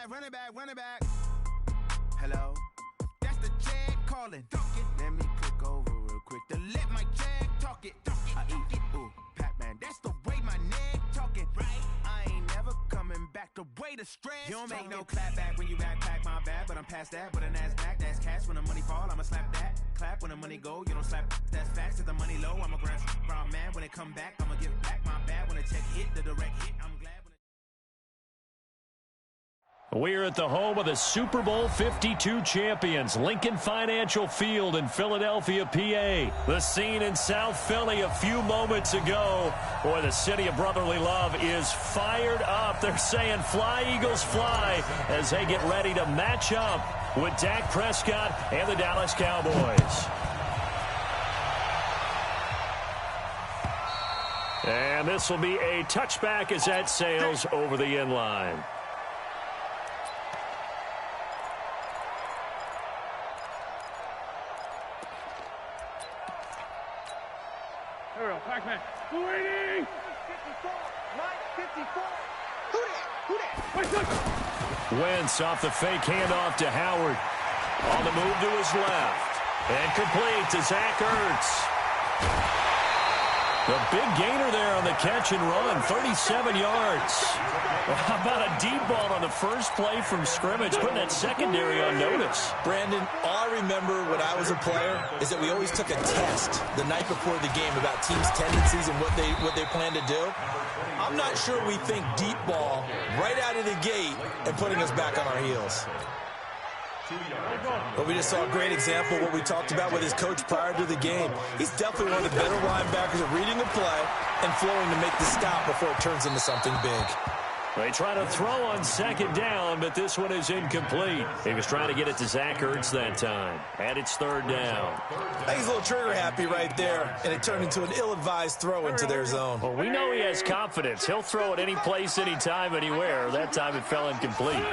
run it back. Hello? That's the Jag calling. Let me click over real quick to let my Jag talk it. I eat, ooh, Pac-Man. That's the way my neck talking. Right? I ain't never coming back the way the stress. You don't make no clap back when you backpack my bad, but I'm past that with a NASDAQ. That's cash when the money fall, I'ma slap that. Clap when the money go, you don't slap. That's facts. If the money low, I'ma grab brown man. When it come back, I'ma give back my bad. When the check hit, the direct hit, I'm glad. We're at the home of the Super Bowl 52 champions, Lincoln Financial Field in Philadelphia, PA. The scene in South Philly a few moments ago. Boy, the city of brotherly love is fired up. They're saying, fly, Eagles, fly, as they get ready to match up with Dak Prescott and the Dallas Cowboys. And this will be a touchback as that sails over the end line. Pac-Man. Waiting! 54, Mike, 54. Who that? Wentz off the fake handoff to Howard. On the move to his left. And complete to Zach Ertz. The big gainer there on the catch and run, 37 yards. How about a deep ball on the first play from scrimmage, putting that secondary on notice? Brandon, all I remember when I was a player is that we always took a test the night before the game about teams' tendencies and what they plan to do. I'm not sure we think deep ball right out of the gate and putting us back on our heels. But we just saw a great example of what we talked about with his coach prior to the game. He's definitely one of the better linebackers at reading the play and flowing to make the stop before it turns into something big. They try to throw on second down, but this one is incomplete. He was trying to get it to Zach Ertz that time. And it's third down. I think he's a little trigger happy right there, and it turned into an ill-advised throw into their zone. Well, we know he has confidence. He'll throw it any place, anytime, anywhere. That time it fell incomplete.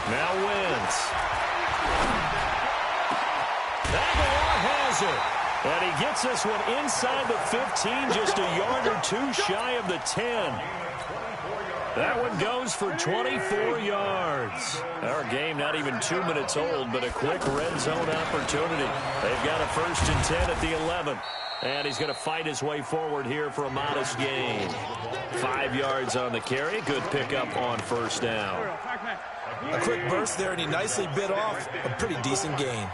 Now Wentz. Aguilar has it. And he gets this one inside the 15, just a yard or two shy of the 10. That one goes for 24 yards. Our game not even 2 minutes old, but a quick red zone opportunity. They've got a 1st and 10 at the 11. And he's going to fight his way forward here for a modest gain. 5 yards on the carry. Good pickup on first down. A quick burst there, and he nicely bit off a pretty decent gain.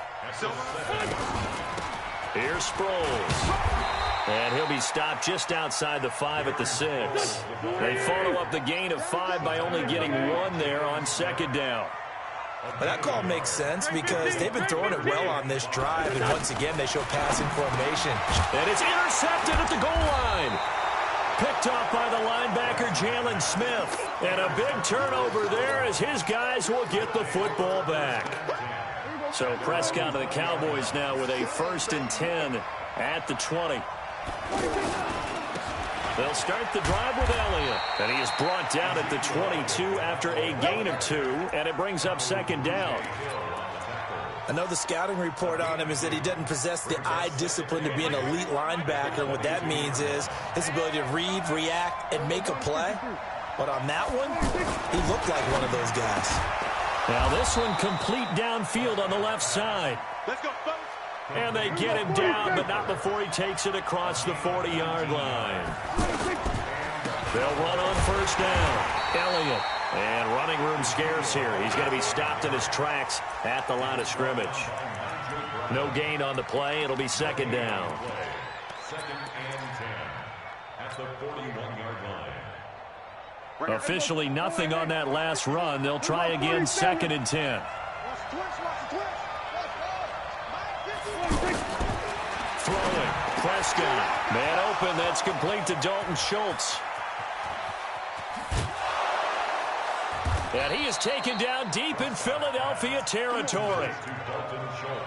Here's Sproles. And he'll be stopped just outside the 5 at the 6. They follow up the gain of 5 by only getting 1 there on second down. But that call makes sense because they've been throwing it well on this drive, and once again they show passing formation. And it's intercepted at the goal line. Picked off by the linebacker, Jalen Smith. And a big turnover there as his guys will get the football back. So Prescott and the Cowboys now with a 1st and 10 at the 20. They'll start the drive with Elliott. And he is brought down at the 22 after a gain of 2. And it brings up second down. I know the scouting report on him is that he doesn't possess the eye discipline to be an elite linebacker. And what that means is his ability to read, react, and make a play. But on that one, he looked like one of those guys. Now this one complete downfield on the left side. Let's go, folks. And they get him down, but not before he takes it across the 40-yard line. They'll run on first down. Elliott. And running room scarce here. He's going to be stopped in his tracks at the line of scrimmage. No gain on the play. It'll be second down. 2nd and 10 at the 41-yard line. Officially nothing on that last run. They'll try again 2nd and 10. Throwing. Prescott. Man open. That's complete to Dalton Schultz. And he is taken down deep in Philadelphia territory.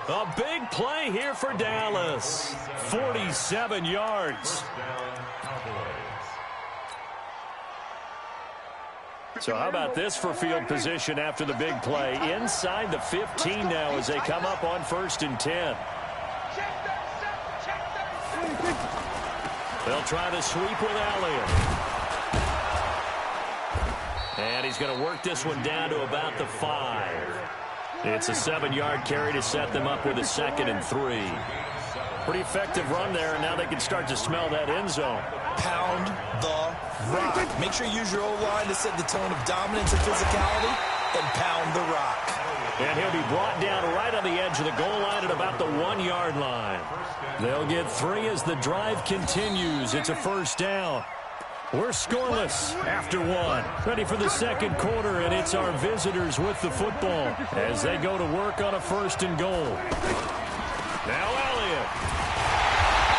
A big play here for Dallas. 47 yards. So how about this for field position after the big play? Inside the 15 now as they come up on 1st and 10. They'll try to sweep with Elliott. And he's going to work this one down to about the 5. It's a 7-yard carry to set them up with a 2nd and 3. Pretty effective run there, and now they can start to smell that end zone. Pound the rock. Make sure you use your O-line to set the tone of dominance and physicality, and pound the rock. And he'll be brought down right on the edge of the goal line at about the 1-yard line. They'll get 3 as the drive continues. It's a first down. We're scoreless after 1. Ready for the second quarter, and it's our visitors with the football as they go to work on a 1st and goal. Now Elliott.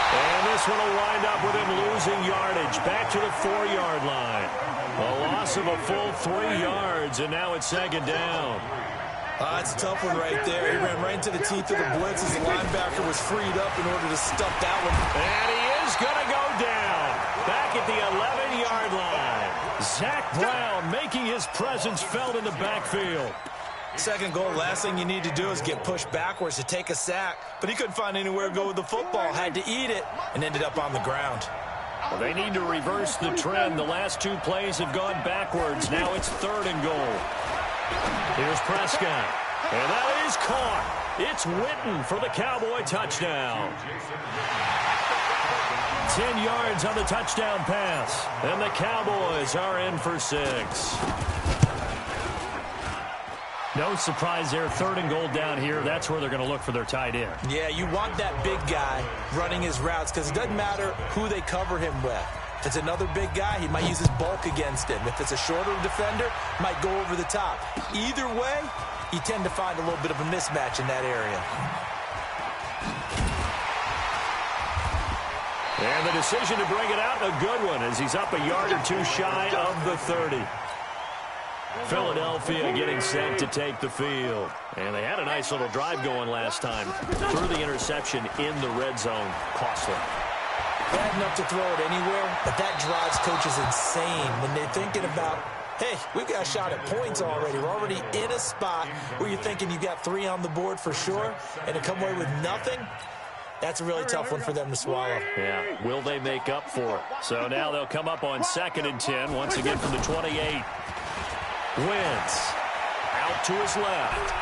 And this one will wind up with him losing yardage back to the 4-yard line. A loss of a full 3 yards, and now it's 2nd down. That's a tough one right there. He ran right into the teeth of the blitz as the linebacker was freed up in order to stuff that one. And he is going to go down back at the 11-yard line. Zach Brown making his presence felt in the backfield. Second goal, last thing you need to do is get pushed backwards to take a sack. But he couldn't find anywhere to go with the football. Had to eat it and ended up on the ground. Well, they need to reverse the trend. The last 2 plays have gone backwards. Now it's 3rd and goal. Here's Prescott. And that is caught. It's Witten for the Cowboy touchdown. 10 yards on the touchdown pass. And the Cowboys are in for 6. No surprise there. 3rd and goal down here. That's where they're going to look for their tight end. Yeah, you want that big guy running his routes because it doesn't matter who they cover him with. If it's another big guy, he might use his bulk against him. If it's a shorter defender, might go over the top. Either way, you tend to find a little bit of a mismatch in that area. And the decision to bring it out, a good one, as he's up a yard or 2 shy of the 30. Philadelphia getting set to take the field. And they had a nice little drive going last time. Threw the interception in the red zone. Costly. Bad enough to throw it anywhere, but that drives coaches insane when they're thinking about, hey, we've got a shot at points already. We're already in a spot where you're thinking you've got 3 on the board for sure, and to come away with nothing, that's a really tough one for them to swallow. Yeah, will they make up for it? So now they'll come up on 2nd and 10, once again from the 28. Wentz out to his left.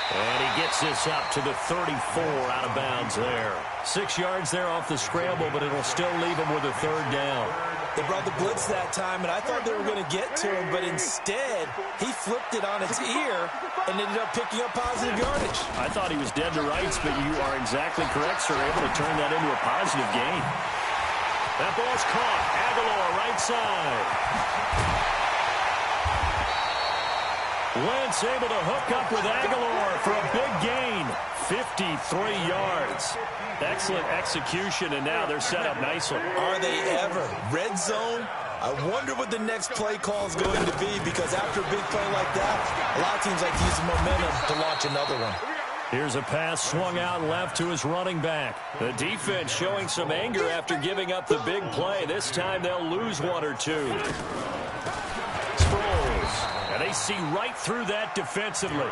And he gets this up to the 34 out of bounds there. 6 yards there off the scramble, but it'll still leave him with a 3rd down. They brought the blitz that time, and I thought they were going to get to him, but instead, he flipped it on its ear and ended up picking up positive yardage. I thought he was dead to rights, but you are exactly correct, sir. Able to turn that into a positive gain. That ball's caught. Aguilar, right side. Wentz able to hook up with Aguilar for a big gain. 53 yards. Excellent execution, and now they're set up nicely. Are they ever? Red zone? I wonder what the next play call is going to be, because after a big play like that, a lot of teams like to use the momentum to launch another one. Here's a pass swung out left to his running back. The defense showing some anger after giving up the big play. This time they'll lose 1 or 2. And they see right through that defensively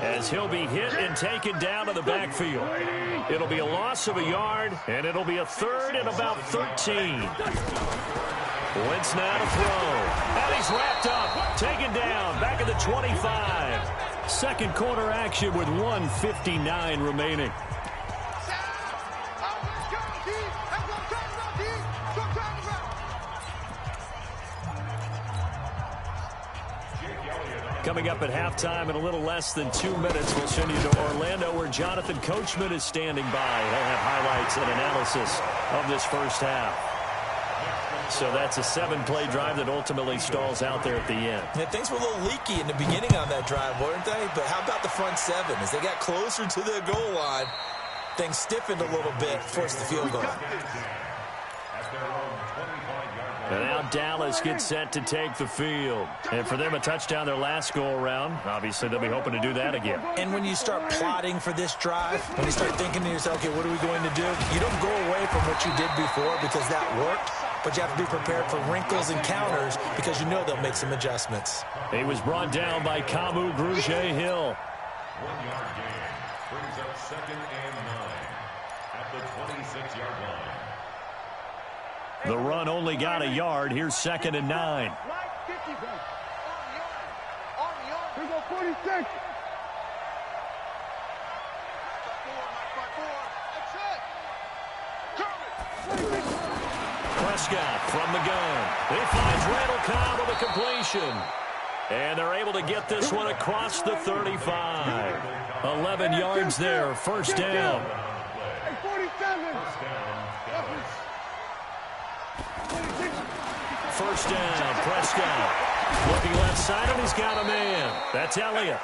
as he'll be hit and taken down to the backfield. It'll be a loss of a yard, and it'll be a 3rd and about 13. Wentz now to throw. And he's wrapped up, taken down, back at the 25. Second quarter action with 1:59 remaining. Coming up at halftime in a little less than 2 minutes, we'll send you to Orlando, where Jonathan Coachman is standing by. He'll have highlights and analysis of this first half. So that's a 7-play drive that ultimately stalls out there at the end. Yeah, things were a little leaky in the beginning on that drive, weren't they? But how about the front 7? As they got closer to the goal line, things stiffened a little bit, forced the field goal. And now Dallas gets set to take the field. And for them, a touchdown their last go-around. Obviously, they'll be hoping to do that again. And when you start plotting for this drive, when you start thinking to yourself, okay, what are we going to do? You don't go away from what you did before because that worked, but you have to be prepared for wrinkles and counters because you know they'll make some adjustments. He was brought down by Kamu Grugier-Hill. 1-yard gain brings up 2nd and 9 at the 26-yard line. The run only got a yard. Here's 2nd and 9. Here go 46. Prescott from the gun. He finds Randall Cobb with a completion. And they're able to get this one across the 35. 11 yards there, first down. Hey, 47. First down, Prescott. Looking left side, and he's got a man. That's Elliott.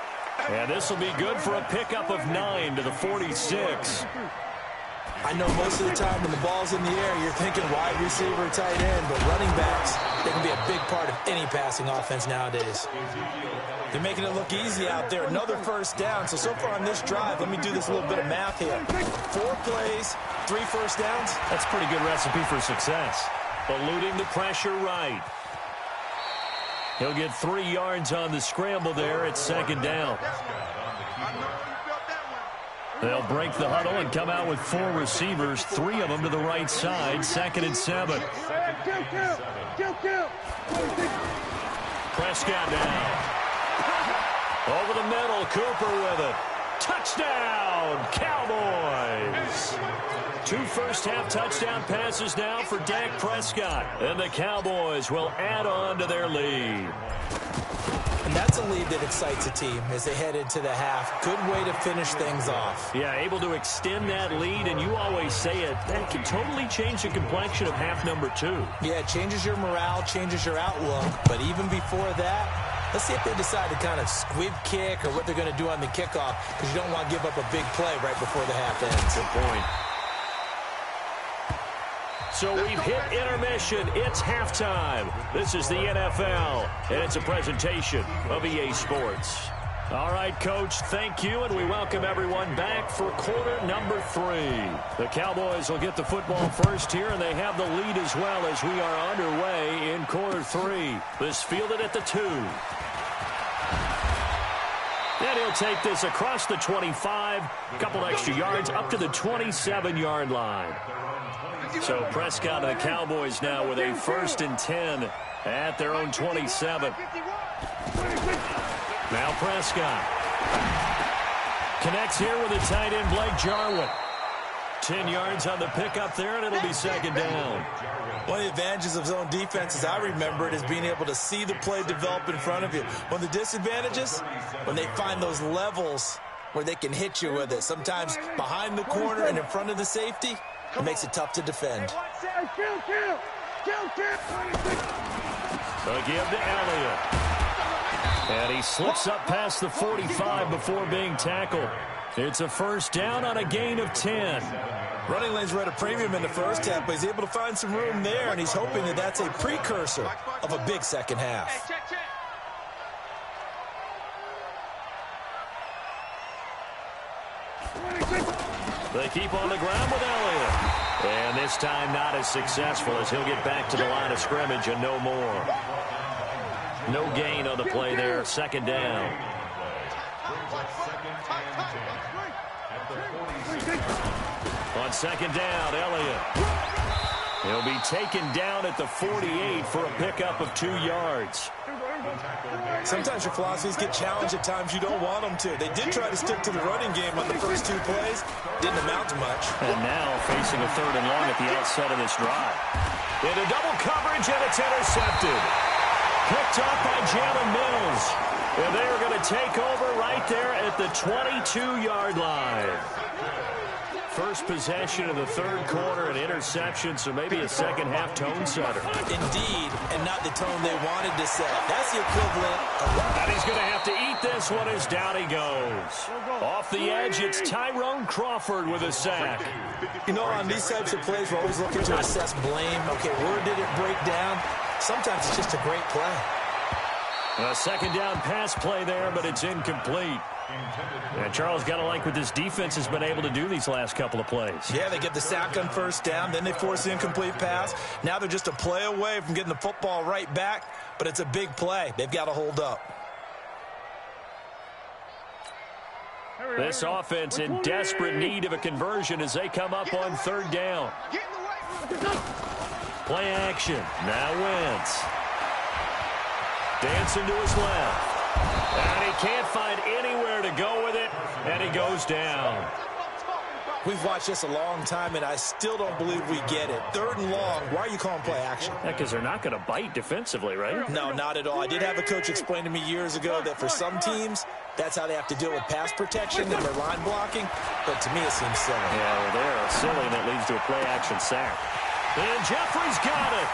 And this will be good for a pickup of 9 to the 46. I know most of the time when the ball's in the air, you're thinking wide receiver, tight end, but running backs, they can be a big part of any passing offense nowadays. They're making it look easy out there. Another first down. So far on this drive, let me do this little bit of math here. 4 plays, 3 first downs. That's a pretty good recipe for success. Eluding the pressure right. He'll get 3 yards on the scramble there at second down. They'll break the huddle and come out with 4 receivers, 3 of them to the right side, 2nd and 7. Prescott down. Over the middle, Cooper with it. Touchdown, Cowboys! 2 first-half touchdown passes now for Dak Prescott. And the Cowboys will add on to their lead. And that's a lead that excites a team as they head into the half. Good way to finish things off. Yeah, able to extend that lead, and you always say it, that can totally change the complexion of half number 2. Yeah, it changes your morale, changes your outlook. But even before that, let's see if they decide to kind of squib kick or what they're going to do on the kickoff, because you don't want to give up a big play right before the half ends. Good point. So we've hit intermission. It's halftime. This is the NFL, and it's a presentation of EA Sports. All right, Coach, thank you, and we welcome everyone back for quarter number 3. The Cowboys will get the football first here, and they have the lead as well as we are underway in quarter 3. This fielded at the 2. And he'll take this across the 25, a couple extra yards up to the 27-yard line. So Prescott and the Cowboys now with a 1st and 10 at their own 27. Now Prescott connects here with the tight end Blake Jarwin. 10 yards on the pickup there, and it'll be 2nd down. One of the advantages of zone defense, as I remember it, is being able to see the play develop in front of you. One of the disadvantages, when they find those levels where they can hit you with it, sometimes behind the corner and in front of the safety, it makes it tough to defend. A give to Elliott. And he slips up past the 45 before being tackled. It's a first down on a gain of 10. Running lanes were at a premium in the first half, but he's able to find some room there, and he's hoping that that's a precursor of a big second half. They keep on the ground with Elliott. And this time not as successful as he'll get back to the line of scrimmage and no more. No gain on the play there. 2nd down. On 2nd down, Elliott. He'll be taken down at the 48 for a pickup of 2 yards. Sometimes your philosophies get challenged at times you don't want them to. They did try to stick to the running game on the first 2 plays. Didn't amount to much. And now facing a 3rd and long at the outset of this drive. Into double coverage, and it's intercepted. Picked off by Jalen Mills. And they are going to take over right there at the 22-yard line. First possession of the 3rd quarter, an interception, so maybe a second-half tone setter. Indeed, and not the tone they wanted to set. That's the equivalent of... And he's going to have to eat this one as down he goes. Off the edge, it's Tyrone Crawford with a sack. You know, on these types of plays, we're always looking to assess blame. Okay, where did it break down? Sometimes it's just a great play. A 2nd down pass play there, but it's incomplete. And Charles, got to like what this defense has been able to do these last couple of plays. Yeah, they get the sack on 1st down, then they force the incomplete pass. Now they're just a play away from getting the football right back, but it's a big play. They've got to hold up. This offense in desperate need of a conversion as they come up on 3rd down. Play action. Now Wentz. Dancing to his left. And he can't find anywhere to go with it, and he goes down. We've watched this a long time, and I still don't believe we get it. 3rd and long. Why are you calling play action? Because they're not going to bite defensively, right? No, not at all. I did have a coach explain to me years ago that for some teams, that's how they have to deal with pass protection and their line blocking. But to me, it seems silly. Yeah, well, they're silly, and it leads to a play action sack. And Jeffrey's got it.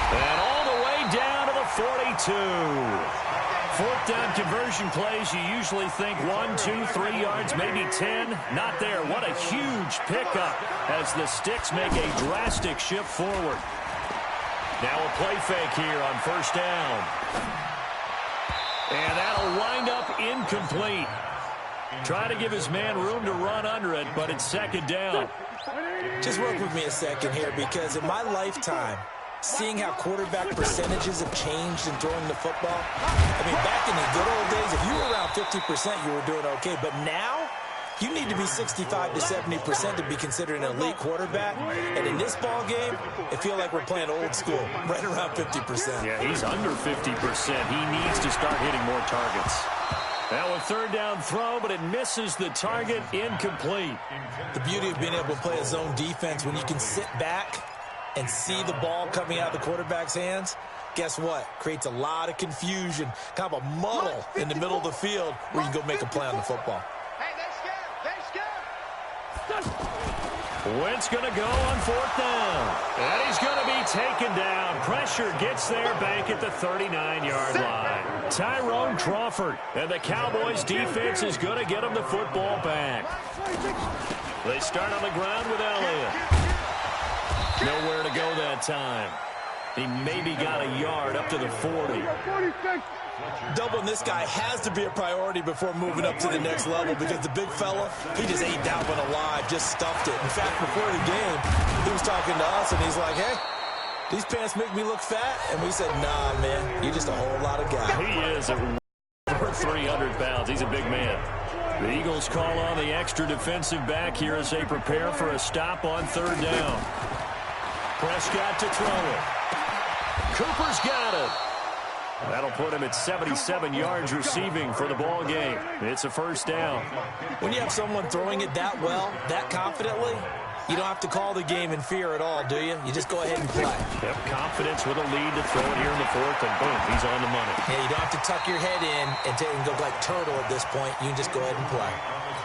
And all the way down to the 42. 4th down conversion plays, you usually think 1, 2, 3 yards, maybe 10. Not there. What a huge pickup as the Sticks make a drastic shift forward. Now a play fake here on 1st down. And that'll wind up incomplete. Try to give his man room to run under it, but it's 2nd down. Just work with me a second here, because in my lifetime, seeing how quarterback percentages have changed in throwing the football. I mean, back in the good old days, if you were around 50%, you were doing okay. But now, you need to be 65 to 70% to be considered an elite quarterback. And in this ball game, it feels like we're playing old school, right around 50%. Yeah, he's under 50%. He needs to start hitting more targets. Now a 3rd down throw, but it misses the target, incomplete. The beauty of being able to play a zone defense when you can sit back and see the ball coming out of the quarterback's hands, guess what? Creates a lot of confusion, kind of a muddle in the middle of the field where you can go make a play on the football. Hey, they're scared. Wentz going to go on 4th down. And he's going to be taken down. Pressure gets there back at the 39-yard line. Tyrone Crawford. And the Cowboys defense is going to get him the football back. They start on the ground with Elliott. Nowhere to go that time. He maybe got a yard up to the 40. Doubling this guy has to be a priority before moving up to the next level, because the big fella, he just ate that one alive, just stuffed it. In fact, before the game, he was talking to us, and he's like, hey, these pants make me look fat? And we said, nah, man, you're just a whole lot of guy. He is over 300 pounds. He's a big man. The Eagles call on the extra defensive back here as they prepare for a stop on 3rd down. Prescott to throw it. Cooper's got it. That'll put him at 77 yards receiving for the ball game. It's a 1st down. When you have someone throwing it that well, that confidently, you don't have to call the game in fear at all, do you? You just go ahead and play. Yep, confidence with a lead to throw it here in the 4th, and boom, he's on the money. Yeah, you don't have to tuck your head in and go like turtle at this point. You can just go ahead and play.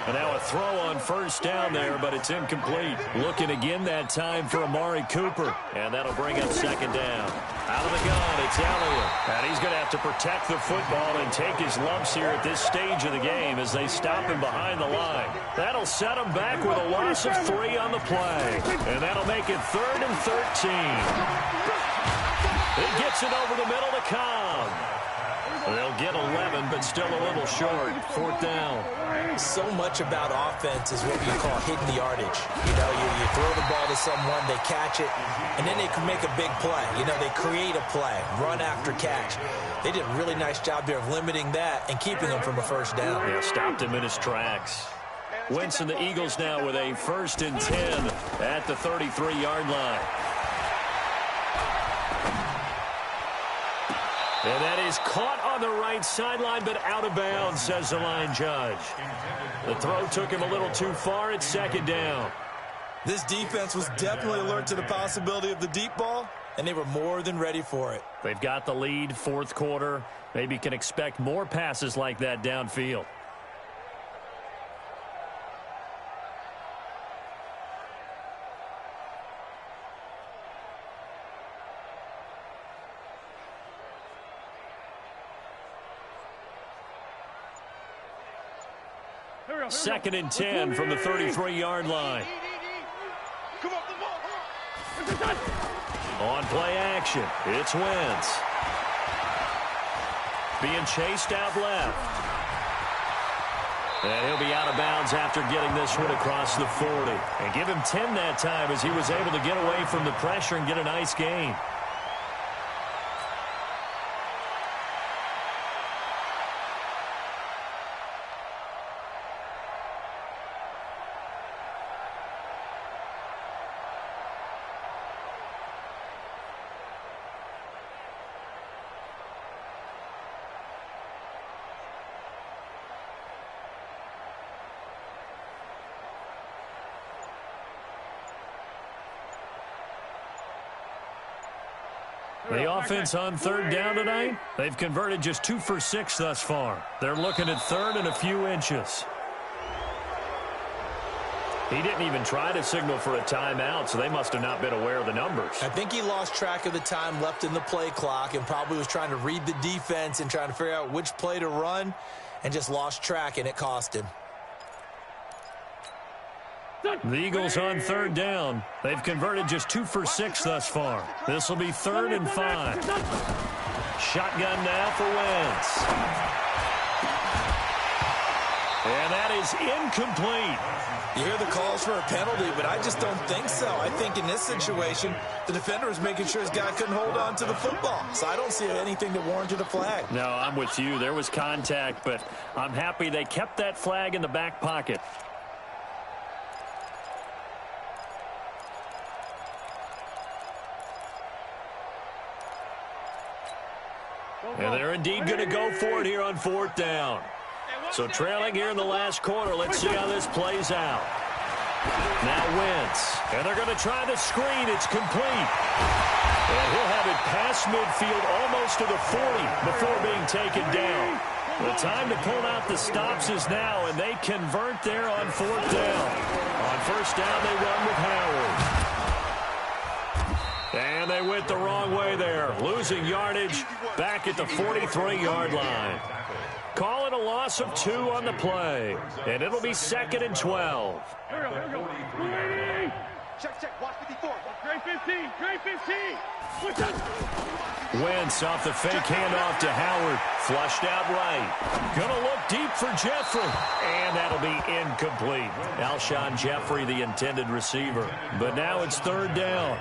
And now a throw on 1st down there, but it's incomplete. Looking again that time for Amari Cooper. And that'll bring up 2nd down. Out of the gun, it's Elliott. And he's going to have to protect the football and take his lumps here at this stage of the game as they stop him behind the line. That'll set him back with a loss of 3 on the play. And that'll make it 3rd and 13. He gets it over the middle to Cobb. They'll get 11, but still a little short. 4th down. So much about offense is what you call hidden yardage. You know, you throw the ball to someone, they catch it, and then they can make a big play. You know, they create a play, run after catch. They did a really nice job there of limiting that and keeping him from a 1st down. Yeah, stopped him in his tracks. Wentz and the Eagles now with a 1st and 10 at the 33-yard line. And that is caught on the right sideline, but out of bounds, says the line judge. The throw took him a little too far. It's 2nd down. This defense was definitely alert to the possibility of the deep ball, and they were more than ready for it. They've got the lead, 4th quarter. Maybe can expect more passes like that downfield. Second and 10 from the 33-yard line. On play action, it's Wentz. Being chased out left. And he'll be out of bounds after getting this one across the 40. And give him 10 that time as he was able to get away from the pressure and get a nice gain. The offense on third down tonight, they've converted just 2 for 6 thus far. They're looking at third and a few inches. He didn't even try to signal for a timeout, so they must have not been aware of the numbers. I think he lost track of the time left in the play clock and probably was trying to read the defense and trying to figure out which play to run and just lost track, and it cost him. The Eagles on third down. They've converted just 2 for 6 thus far. This will be 3rd and 5. Shotgun now for Wentz. And that is incomplete. You hear the calls for a penalty, but I just don't think so. I think in this situation, the defender was making sure his guy couldn't hold on to the football. So I don't see anything that warranted a flag. No, I'm with you. There was contact, but I'm happy they kept that flag in the back pocket. And they're indeed going to go for it here on 4th down. So trailing here in the last quarter. Let's see how this plays out. Now Wentz. And they're going to try the screen. It's complete. And he'll have it past midfield almost to the 40 before being taken down. The time to pull out the stops is now, and they convert there on 4th down. On 1st down, they run with Howard. And they went the wrong way there, losing yardage back at the 43-yard line. Call it a loss of 2 on the play, and it'll be 2nd and 12. Here we go. Check. Watch 54. Trey 15. Trey 15. What's up? Wentz off the fake handoff to Howard. Flushed out right. Gonna look deep for Jeffrey. And that'll be incomplete. Alshon Jeffrey, the intended receiver. But now it's 3rd down.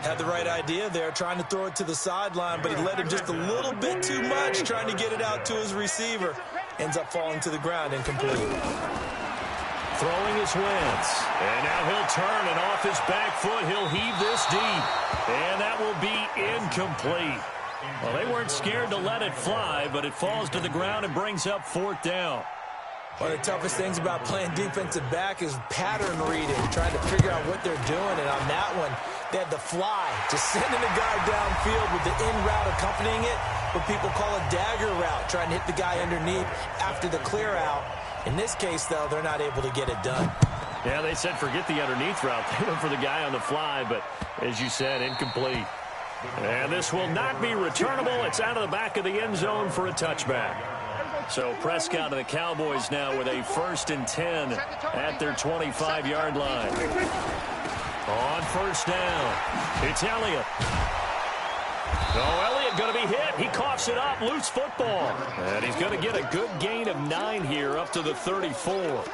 Had the right idea there, trying to throw it to the sideline, but he led him just a little bit too much, trying to get it out to his receiver. Ends up falling to the ground, incomplete. Throwing is Wentz. And now he'll turn, and off his back foot, he'll heave this deep. And that will be incomplete. Well, they weren't scared to let it fly, but it falls to the ground and brings up 4th down. One of the toughest things about playing defensive back is pattern reading, trying to figure out what they're doing. And on that one, they had the fly, just sending a guy downfield with the in route accompanying it, what people call a dagger route, trying to hit the guy underneath after the clear out. In this case, though, they're not able to get it done. Yeah, they said forget the underneath route. They went for the guy on the fly, but as you said, incomplete. And this will not be returnable. It's out of the back of the end zone for a touchback. So Prescott and the Cowboys now with a 1st and 10 at their 25-yard line. On 1st down, it's Elliott. Oh, Elliott going to be hit. He coughs it up. Loose football. And he's going to get a good gain of 9 here up to the 34.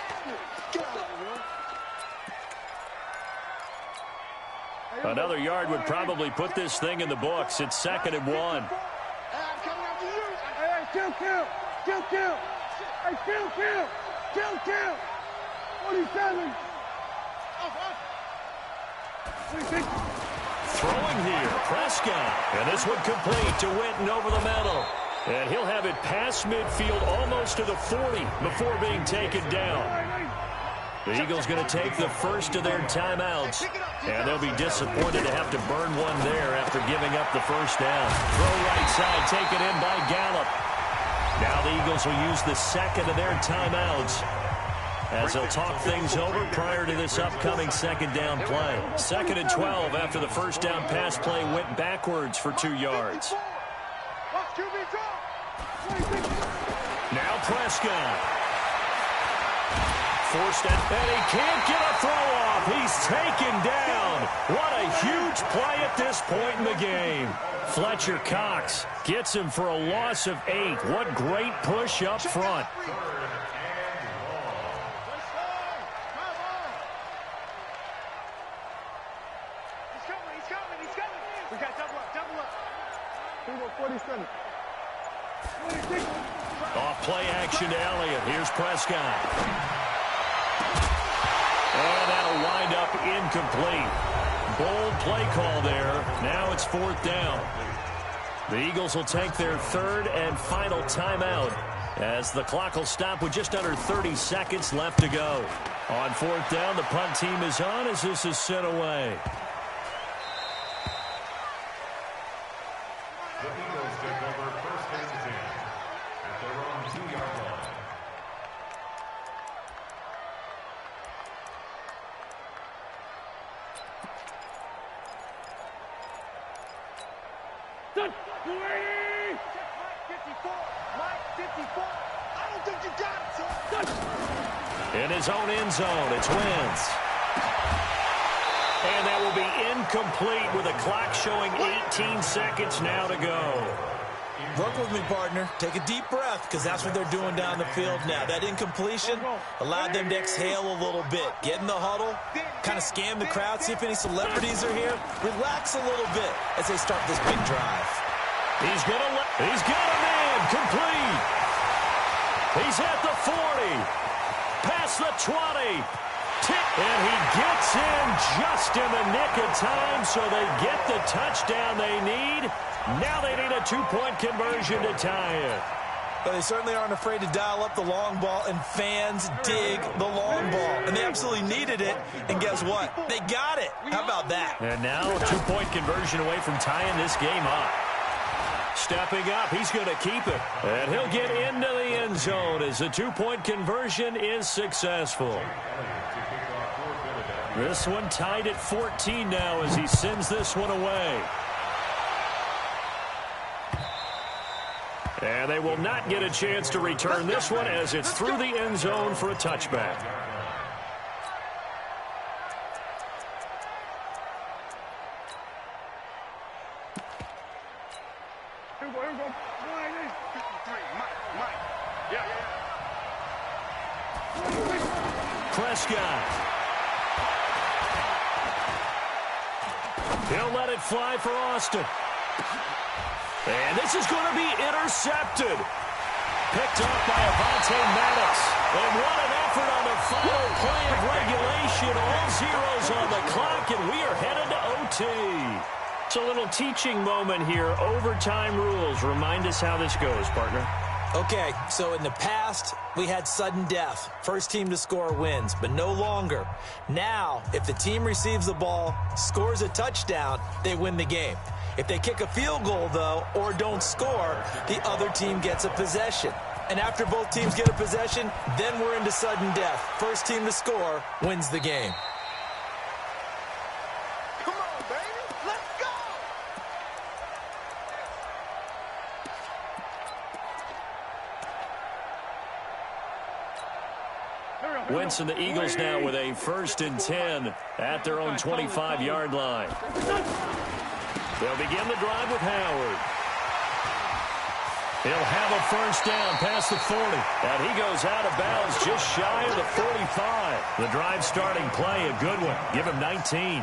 Another yard would probably put this thing in the books. It's 2nd and 1. Hey, kill. Hey, kill. 47. Throwing here, Prescott. And this one complete to Witten over the middle. And he'll have it past midfield almost to the 40 before being taken down. The Eagles going to take the first of their timeouts. And they'll be disappointed to have to burn one there after giving up the 1st down. Throw right side, taken in by Gallup. Now the Eagles will use the 2nd of their timeouts as they'll talk things over prior to this upcoming 2nd down play. 2nd and 12 after the 1st down pass play went backwards for 2 yards. Now Prescott. Forced out, and he can't get a throw off. He's taken down. What a huge play at this point in the game. Fletcher Cox gets him for a loss of 8. What great push up front. He's coming. We got double up. 47. Off play action to Elliott. Here's Prescott. And that'll wind up incomplete. Bold play call there. Now it's 4th down. The Eagles will take their 3rd and final timeout as the clock will stop with just under 30 seconds left to go. On 4th down, the punt team is on as this is sent away. Touch. 280. Mike 54. Mike 54. I don't think you got it, sir. Touch. In his own end zone, it's Wentz. And that will be incomplete with a clock showing 18 seconds now to go. Work with me, partner. Take a deep breath, because that's what they're doing down the field now. That incompletion allowed them to exhale a little bit. Get in the huddle, kind of scan the crowd, see if any celebrities are here. Relax a little bit as they start this big drive. He's got him in, complete. He's at the 40, past the 20. And he gets in just in the nick of time, so they get the touchdown they need. Now they need a two-point conversion to tie it. But they certainly aren't afraid to dial up the long ball, and fans dig the long ball. And they absolutely needed it, and guess what? They got it. How about that? And now a two-point conversion away from tying this game up. Stepping up, he's going to keep it. And he'll get into the end zone as the two-point conversion is successful. This one tied at 14 now as he sends this one away. And they will not get a chance to return this one as it's through the end zone for a touchback. Here we go. 180. 53. Mike. Yeah. Prescott. He'll let it fly for Austin. And this is going to be intercepted. Picked up by Avonte Madden. And what an effort on the final play of regulation. All zeros on the clock, and we are headed to OT. It's a little teaching moment here. Overtime rules. Remind us how this goes, partner. Okay, so in the past, we had sudden death. First team to score wins, but no longer. Now, if the team receives the ball, scores a touchdown, they win the game. If they kick a field goal, though, or don't score, the other team gets a possession. And after both teams get a possession, then we're into sudden death. First team to score wins the game. Come on, baby. Let's go. Wentz and the Eagles now with a 1st and 10 at their own 25-yard line. They'll begin the drive with Howard. He'll have a first down past the 40. And he goes out of bounds just shy of the 45. The drive starting play, a good one. Give him 19.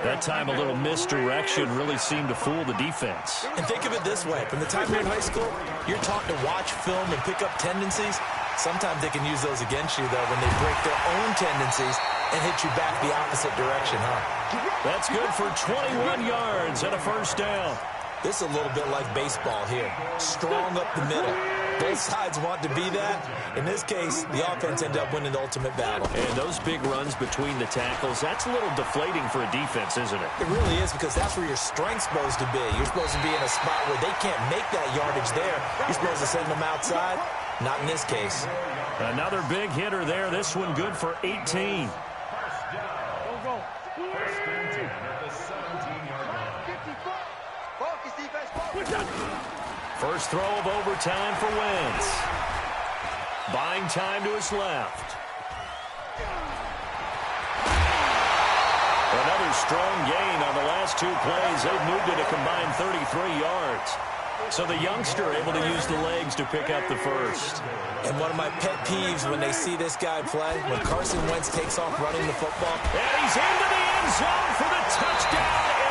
That time a little misdirection really seemed to fool the defense. And think of it this way. From the time you're in high school, you're taught to watch film and pick up tendencies. Sometimes they can use those against you, though, when they break their own tendencies and hit you back the opposite direction, huh? That's good for 21 yards and a first down. This is a little bit like baseball here. Strong up the middle. Both sides want to be that. In this case, the offense ended up winning the ultimate battle. And those big runs between the tackles, that's a little deflating for a defense, isn't it? It really is, because that's where your strength's supposed to be. You're supposed to be in a spot where they can't make that yardage there. You're supposed to send them outside. Not in this case. Another big hitter there. This one good for 18. Go. Focus, defense. Focus. First throw of overtime for Wentz. Buying time to his left. Another strong gain on the last two plays. They've moved it a combined 33 yards. So the youngster able to use the legs to pick up the first. And one of my pet peeves when they see this guy play, when Carson Wentz takes off running the football. And he's into the end zone for the touchdown.